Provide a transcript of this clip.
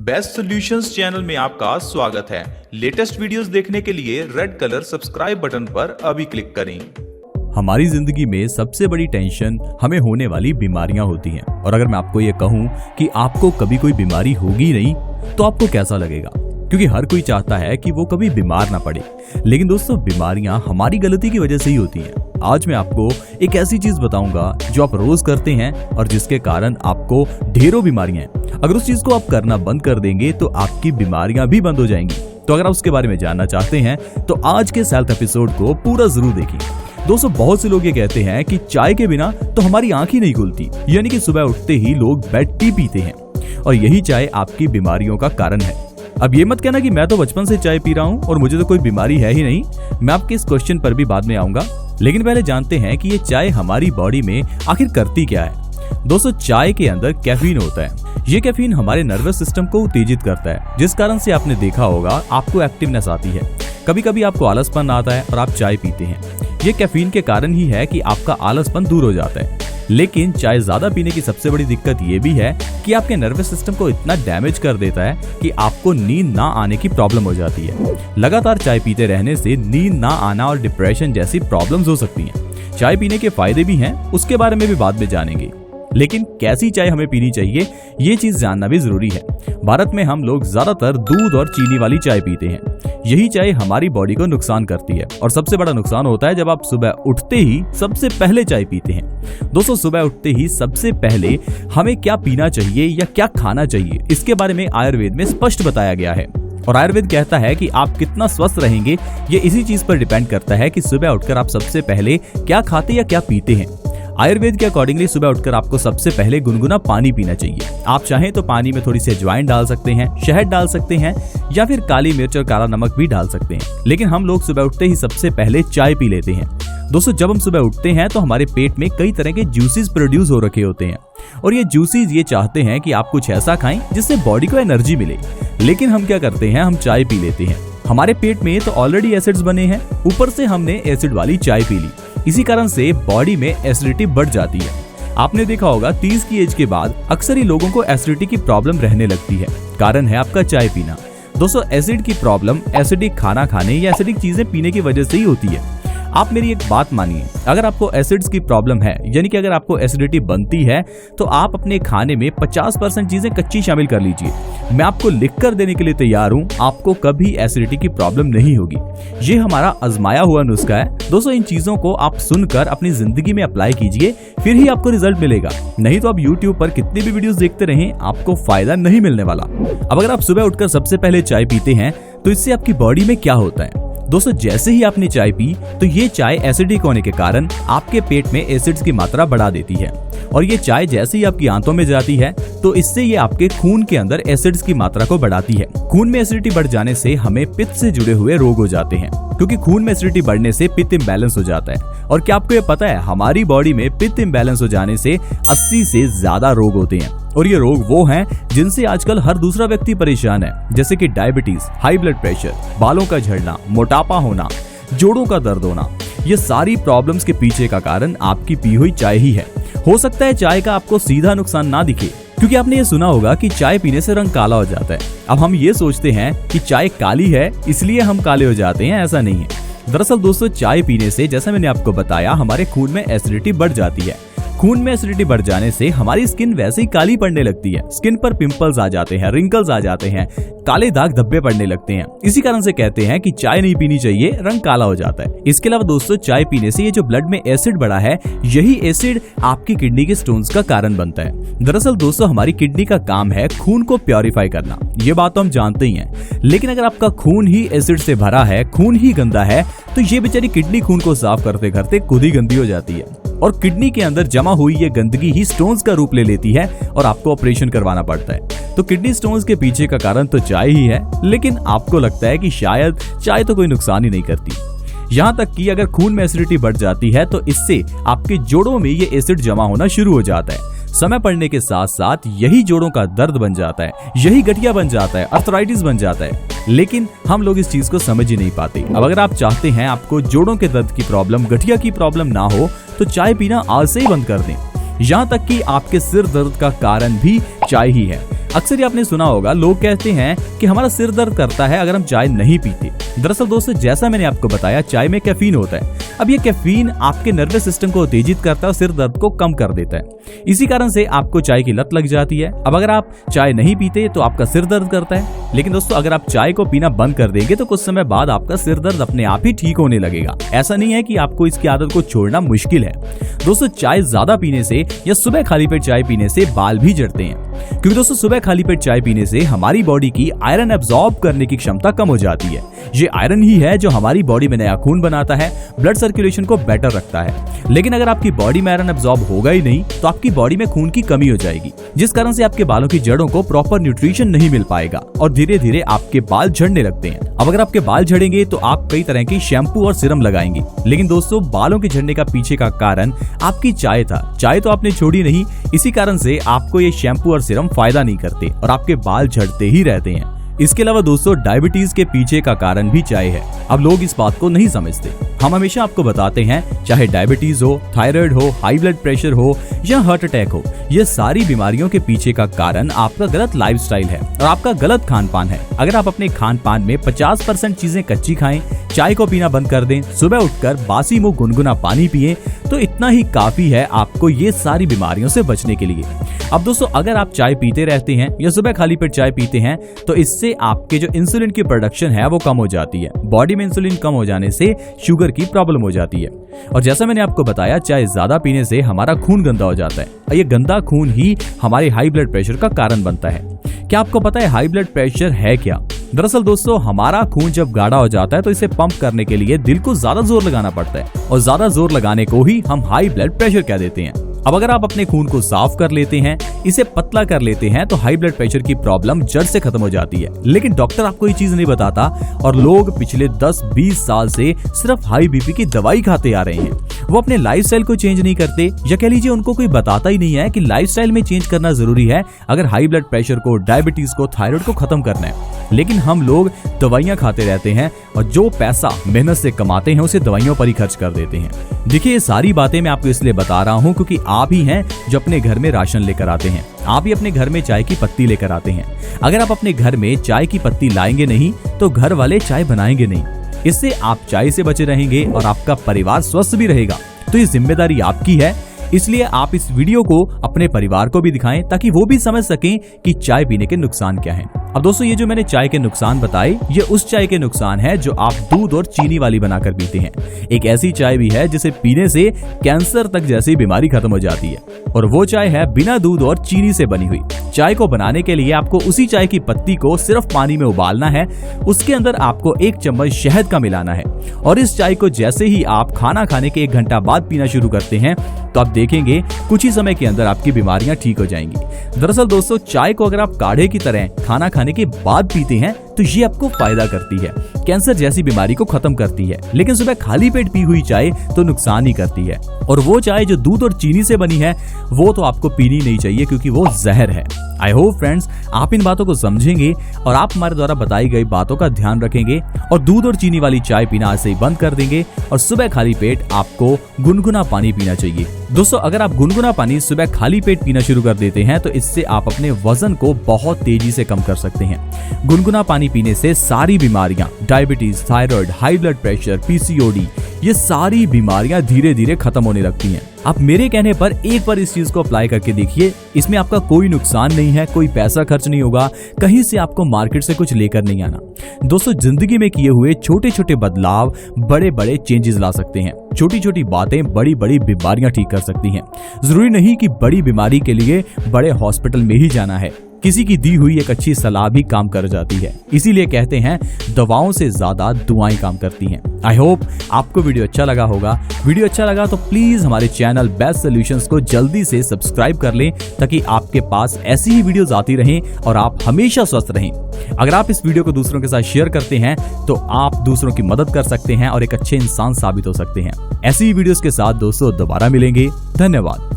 Best solutions channel में आपका स्वागत है। लेटेस्ट वीडियोस देखने के लिए रेड कलर सब्सक्राइब बटन पर अभी क्लिक करें। हमारी जिंदगी में सबसे बड़ी टेंशन हमें होने वाली बीमारियां होती हैं। और अगर मैं आपको ये कहूं कि आपको कभी कोई बीमारी होगी नहीं तो आपको कैसा लगेगा? क्योंकि हर कोई चाहता है कि वो कभी बीमार ना पड़े। लेकिन दोस्तों, बीमारियां हमारी गलती की वजह से ही होती हैं। आज मैं आपको एक ऐसी चीज बताऊंगा जो आप रोज करते हैं और जिसके कारण आपको ढेरों बीमारियां हैं। अगर उस चीज को आप करना बंद कर देंगे तो आपकी बीमारियां भी बंद हो जाएंगी। तो अगर आप उसके बारे में जानना चाहते हैं तो आज के हेल्थ एपिसोड को पूरा जरूर देखिए। दोस्तों, बहुत से लोग ये कहते हैं कि चाय के बिना तो हमारी आंख ही नहीं खुलती, यानी कि सुबह उठते ही लोग बेड टी पीते हैं और यही चाय आपकी बीमारियों का कारण है। अब ये मत कहना कि मैं तो बचपन से चाय पी रहा हूँ और मुझे तो कोई बीमारी है ही नहीं। मैं आपके इस क्वेश्चन पर भी बाद में आऊंगा, लेकिन पहले जानते हैं कि ये चाय हमारी बॉडी में आखिर करती क्या है। दोस्तों, चाय के अंदर कैफीन होता है। ये कैफीन हमारे नर्वस सिस्टम को उत्तेजित करता है, जिस कारण से आपने देखा होगा आपको एक्टिवनेस आती है। कभी कभी आपको आलसपन आता है और आप चाय पीते हैं। ये कैफीन के कारण ही है कि आपका आलसपन दूर हो जाता है। लेकिन चाय ज्यादा पीने की सबसे बड़ी दिक्कत ये भी है कि आपके नर्वस सिस्टम को इतना डैमेज कर देता है कि आपको नींद ना आने की प्रॉब्लम हो जाती है। लगातार चाय पीते रहने से नींद ना आना और डिप्रेशन जैसी प्रॉब्लम्स हो सकती हैं। चाय पीने के फायदे भी हैं, उसके बारे में भी बाद में जानेंगे। लेकिन कैसी चाय हमें पीनी चाहिए, ये चीज जानना भी जरूरी है। भारत में हम लोग ज्यादातर दूध और चीनी वाली चाय पीते हैं। यही चाय हमारी बॉडी को नुकसान करती है और सबसे बड़ा नुकसान होता है जब आप सुबह उठते ही सबसे पहले चाय पीते हैं। दोस्तों, सुबह उठते ही सबसे पहले हमें क्या पीना चाहिए या क्या खाना चाहिए, इसके बारे में आयुर्वेद में स्पष्ट बताया गया है। और आयुर्वेद कहता है कि आप कितना स्वस्थ रहेंगे ये इसी चीज पर डिपेंड करता है कि सुबह उठकर आप सबसे पहले क्या खाते या क्या पीते हैं। आयुर्वेद के अकॉर्डिंगली सुबह उठकर आपको सबसे पहले गुनगुना पानी पीना चाहिए। आप चाहें तो पानी में थोड़ी सी अजवाइन डाल सकते हैं, शहद डाल सकते हैं या फिर काली मिर्च और काला नमक भी डाल सकते हैं। लेकिन हम लोग सुबह उठते ही सबसे पहले चाय पी लेते हैं। दोस्तों, जब हम सुबह उठते हैं तो हमारे पेट में कई तरह के जूसेस प्रोड्यूस हो रखे होते हैं और ये जूसेस ये चाहते हैं कि आप कुछ ऐसा खाएं जिससे बॉडी को एनर्जी मिले। लेकिन हम क्या करते हैं, हम चाय पी लेते हैं। हमारे पेट में तो ऑलरेडी एसिड्स बने हैं, ऊपर से हमने एसिड वाली चाय पी ली। इसी कारण से बॉडी में एसिडिटी बढ़ जाती है। आपने देखा होगा 30 की एज के बाद अक्सर ही लोगों को एसिडिटी की प्रॉब्लम रहने लगती है। कारण है आपका चाय पीना। दोस्तों, एसिड की प्रॉब्लम एसिडिक खाना खाने या एसिडिक चीजें पीने की वजह से ही होती है। आप मेरी एक बात मानिए, अगर आपको एसिड्स की प्रॉब्लम है, यानी कि अगर आपको एसिडिटी बनती है, तो आप अपने खाने में 50% चीजें कच्ची शामिल कर लीजिए। मैं आपको लिख कर देने के लिए तैयार हूं, आपको कभी एसिडिटी की प्रॉब्लम नहीं होगी। ये हमारा आजमाया हुआ नुस्खा है। दोस्तों, इन चीजों को आप सुनकर अपनी जिंदगी में अप्लाई कीजिए, फिर ही आपको रिजल्ट मिलेगा। नहीं तो आप YouTube पर कितनी भी वीडियोस देखते रहें, आपको फायदा नहीं मिलने वाला। अब अगर आप सुबह उठकर सबसे पहले चाय पीते हैं तो इससे आपकी बॉडी में क्या होता है? दोस्तों, जैसे ही आपने चाय पी तो ये चाय एसिडिक होने के कारण आपके पेट में एसिड्स की मात्रा बढ़ा देती है और ये चाय जैसे ही आपकी आंतों में जाती है तो इससे ये आपके खून के अंदर एसिड्स की मात्रा को बढ़ाती है। खून में एसिडिटी बढ़ जाने से हमें पित्त से जुड़े हुए रोग हो जाते हैं, क्योंकि खून में एसिडिटी बढ़ने से पित्त इम्बैलेंस हो जाता है। और क्या आपको ये पता है, हमारी बॉडी में पित्त इम्बैलेंस हो जाने से 80 से ज्यादा रोग होते हैं और ये रोग वो हैं जिनसे आजकल हर दूसरा व्यक्ति परेशान है, जैसे कि डायबिटीज, हाई ब्लड प्रेशर, बालों का झड़ना, मोटापा होना, जोड़ों का दर्द होना। ये सारी प्रॉब्लम्स के पीछे का कारण आपकी पी हुई चाय ही है। हो सकता है चाय का आपको सीधा नुकसान ना दिखे, क्योंकि आपने ये सुना होगा कि चाय पीने से रंग काला हो जाता है। अब हम ये सोचते हैं कि चाय काली है इसलिए हम काले हो जाते हैं, ऐसा नहीं है। दरअसल दोस्तों, चाय पीने से, जैसा मैंने आपको बताया, हमारे खून में एसिडिटी बढ़ जाती है। खून में एसिडिटी बढ़ जाने से हमारी स्किन वैसे ही काली पड़ने लगती है। स्किन पर पिंपल्स आ जाते हैं, रिंकल्स आ जाते हैं, काले दाग धब्बे पड़ने लगते हैं। इसी कारण से कहते हैं कि चाय नहीं पीनी चाहिए, रंग काला हो जाता है। इसके अलावा दोस्तों, चाय पीने से ये जो ब्लड में एसिड बढ़ा है, यही एसिड आपकी किडनी के स्टोन्स का कारण बनता है। दरअसल दोस्तों, हमारी किडनी का काम है खून को प्योरीफाई करना, ये बात तो हम जानते ही हैं। लेकिन अगर आपका खून ही एसिड से भरा है, खून ही गंदा है, तो ये बेचारी किडनी खून को साफ करते करते खुद ही गंदी हो जाती है और किडनी के अंदर जमा हुई ये गंदगी ही स्टोन्स का रूप ले लेती है और आपको ऑपरेशन करवाना पड़ता है। तो किडनी स्टोन्स के पीछे का कारण तो चाय ही है, लेकिन आपको लगता है कि शायद चाय तो कोई नुकसान ही नहीं करती। यहाँ तक कि अगर खून में एसिडिटी बढ़ जाती है तो इससे आपके जोड़ों में ये एसिड जमा होना शुरू हो जाता है। समय पड़ने के साथ साथ यही जोड़ों का दर्द बन जाता है, यही गठिया बन जाता है, अर्थराइटिस बन जाता है। लेकिन हम लोग इस चीज को समझ ही नहीं पाते। अब अगर आप चाहते हैं आपको जोड़ों के दर्द की प्रॉब्लम, गठिया की प्रॉब्लम ना हो, तो चाय पीना आज से ही बंद कर दें। यहाँ तक कि आपके सिर दर्द का कारण भी चाय ही है। अक्सर ये आपने सुना होगा, लोग कहते हैं कि हमारा सिर दर्द करता है अगर हम चाय नहीं पीते। दरअसल दोस्तों, जैसा मैंने आपको बताया, चाय में कैफीन होता है। अब ये कैफीन आपके नर्वस सिस्टम को उत्तेजित करता है और सिर दर्द को कम कर देता है। इसी कारण से आपको चाय की लत लग जाती है। अब अगर आप चाय नहीं पीते तो आपका सिर दर्द करता है, लेकिन दोस्तों अगर आप चाय को पीना बंद कर देंगे तो कुछ समय बाद आपका सिर दर्द अपने आप ही ठीक होने लगेगा। ऐसा नहीं है कि आपको इसकी आदत को छोड़ना मुश्किल है। दोस्तों, चाय ज्यादा पीने से या सुबह खाली पेट चाय पीने से बाल भी झड़ते हैं, क्योंकि दोस्तों सुबह खाली पेट चाय पीने से हमारी बॉडी की आयरन एब्जॉर्ब करने की क्षमता कम हो जाती है। ये आयरन ही है जो हमारी बॉडी में नया खून बनाता है, ब्लड सर्कुलेशन को बेटर रखता है। लेकिन अगर आपकी बॉडी में आयरन एब्जॉर्ब होगा ही नहीं तो आपकी बॉडी में खून की कमी हो जाएगी, जिस कारण से आपके बालों की जड़ों को प्रॉपर न्यूट्रिशन नहीं मिल पाएगा और धीरे धीरे आपके बाल झड़ने लगते हैं। अब अगर आपके बाल झड़ेंगे तो आप कई तरह की शैम्पू और सीरम लगाएंगे, लेकिन दोस्तों बालों के झड़ने का पीछे का कारण आपकी चाय था। चाय तो आपने छोड़ी नहीं, इसी कारण से आपको ये शैम्पू और सीरम फायदा नहीं करते और आपके बाल झड़ते ही रहते हैं। इसके अलावा दोस्तों, डायबिटीज के पीछे का कारण भी चाय है। अब लोग इस बात को नहीं समझते। हम हमेशा आपको बताते हैं, चाहे डायबिटीज हो, थायराइड हो, हाई ब्लड प्रेशर हो या हार्ट अटैक हो, ये सारी बीमारियों के पीछे का कारण आपका गलत लाइफस्टाइल है और आपका गलत खान पान है। अगर आप अपने खान पान में 50% चीजें कच्ची खाएं, चाय को पीना बंद कर दें, सुबह उठकर बासी मुंह गुनगुना पानी पिए, तो इतना ही काफी है आपको ये सारी बीमारियों से बचने के लिए। अब दोस्तों, अगर आप चाय पीते रहते हैं या सुबह खाली पेट चाय पीते हैं तो इससे आपके जो इंसुलिन की प्रोडक्शन है वो कम हो जाती है। बॉडी में इंसुलिन कम हो जाने से शुगर की प्रॉब्लम हो जाती है। और जैसा मैंने आपको बताया, चाय ज्यादा पीने से हमारा खून गंदा हो जाता है और ये गंदा खून ही हमारे हाई ब्लड प्रेशर का कारण बनता है। क्या आपको पता है हाई ब्लड प्रेशर है क्या? दरअसल दोस्तों, हमारा खून जब गाढ़ा हो जाता है तो इसे पंप करने के लिए दिल को ज्यादा जोर लगाना पड़ता है और ज्यादा जोर लगाने को ही हम हाई ब्लड प्रेशर कह देते हैं। अब अगर आप अपने खून को साफ कर लेते हैं, इसे पतला कर लेते हैं, तो हाई ब्लड प्रेशर की प्रॉब्लम जड़ से खत्म हो जाती है। लेकिन डॉक्टर आपको ये चीज नहीं बताता और लोग पिछले 10-20 साल से सिर्फ हाई बीपी की दवाई खाते आ रहे हैं। वो अपने लाइफस्टाइल को चेंज नहीं करते, या कह लीजिए उनको कोई बताता ही नहीं है कि लाइफस्टाइल में चेंज करना जरूरी है अगर हाई ब्लड प्रेशर को, डायबिटीज को, थायराइड को खत्म करना है। लेकिन हम लोग दवाइयां खाते रहते हैं और जो पैसा मेहनत से कमाते हैं उसे दवाइयों पर ही खर्च कर देते हैं। देखिए, ये सारी बातें मैं आपको इसलिए बता रहा हूँ क्योंकि आप ही हैं जो अपने घर में राशन लेकर आते हैं, आप ही अपने घर में चाय की पत्ती लेकर आते हैं। अगर आप अपने घर में चाय की पत्ती लाएंगे नहीं तो घर वाले चाय बनाएंगे नहीं। इससे आप चाय से बचे रहेंगे और आपका परिवार स्वस्थ भी रहेगा। तो ये जिम्मेदारी आपकी है, इसलिए आप इस वीडियो को अपने परिवार को भी दिखाएं ताकि वो भी समझ सकें कि चाय पीने के नुकसान क्या हैं। अब दोस्तों, ये जो मैंने चाय के नुकसान बताए, ये उस चाय के नुकसान है जो आप दूध और चीनी वाली बनाकर पीते हैं। एक ऐसी चाय भी है जिसे पीने से कैंसर तक जैसी बीमारी खत्म हो जाती है, और वो चाय है बिना दूध और चीनी से बनी हुई। चाय को बनाने के लिए आपको उसी चाय की पत्ती को सिर्फ पानी में उबालना है, उसके अंदर आपको 1 चम्मच शहद का मिलाना है, और इस चाय को जैसे ही आप खाना खाने के 1 घंटा बाद पीना शुरू करते हैं तो आप देखेंगे कुछ ही समय के अंदर आपकी बीमारियां ठीक हो जाएंगी। दरअसल दोस्तों, चाय को अगर आप काढ़े की तरह खाना खाने के बाद पीते हैं तो ये आपको फायदा करती है, कैंसर जैसी बीमारी को खत्म करती है। लेकिन सुबह खाली पेट पी हुई चाय तो नुकसान ही करती है, और वो चाय जो दूध और चीनी से बनी है वो तो आपको पीनी नहीं चाहिए क्योंकि वो जहर है। आई होप फ्रेंड्स, आप इन बातों को समझेंगे और आप हमारे द्वारा बताई गई बातों का ध्यान रखेंगे और दूध और चीनी वाली चाय पीना आज से ही बंद कर देंगे, और सुबह खाली पेट आपको गुनगुना पानी पीना चाहिए। दोस्तों, अगर आप गुनगुना पानी सुबह खाली पेट पीना शुरू कर देते हैं तो इससे आप अपने वजन को बहुत तेजी से कम कर सकते हैं। गुनगुना पानी पीने से सारी बीमारियां, diabetes, thyroid, high blood pressure, PCOD, ये सारी बीमारियां धीरे धीरे खत्म होने लगती हैं। आप मेरे कहने पर एक बार इस चीज को अप्लाई करके देखिए, इसमें आपका कोई नुकसान नहीं है, कोई पैसा खर्च नहीं होगा, कहीं से आपको मार्केट से कुछ लेकर नहीं आना। दोस्तों, जिंदगी में किए हुए छोटे छोटे बदलाव बड़े बड़े चेंजेस ला सकते हैं। छोटी छोटी बातें बड़ी बड़ी बीमारियां ठीक कर सकती हैं। जरूरी नहीं कि बड़ी बीमारी के लिए बड़े हॉस्पिटल में ही जाना है, किसी की दी हुई एक अच्छी सलाह भी काम कर जाती है। इसीलिए कहते हैं दवाओं से ज्यादा दुआएं काम करती हैं। आई होप आपको वीडियो अच्छा लगा होगा। वीडियो अच्छा लगा तो प्लीज हमारे चैनल बेस्ट सॉल्यूशंस को जल्दी से सब्सक्राइब कर लें ताकि आपके पास ऐसी ही वीडियोस आती रहें और आप हमेशा स्वस्थ रहें। अगर आप इस वीडियो को दूसरों के साथ शेयर करते हैं तो आप दूसरों की मदद कर सकते हैं और एक अच्छे इंसान साबित हो सकते हैं। ऐसी ही वीडियोस के साथ दोस्तों दोबारा मिलेंगे। धन्यवाद।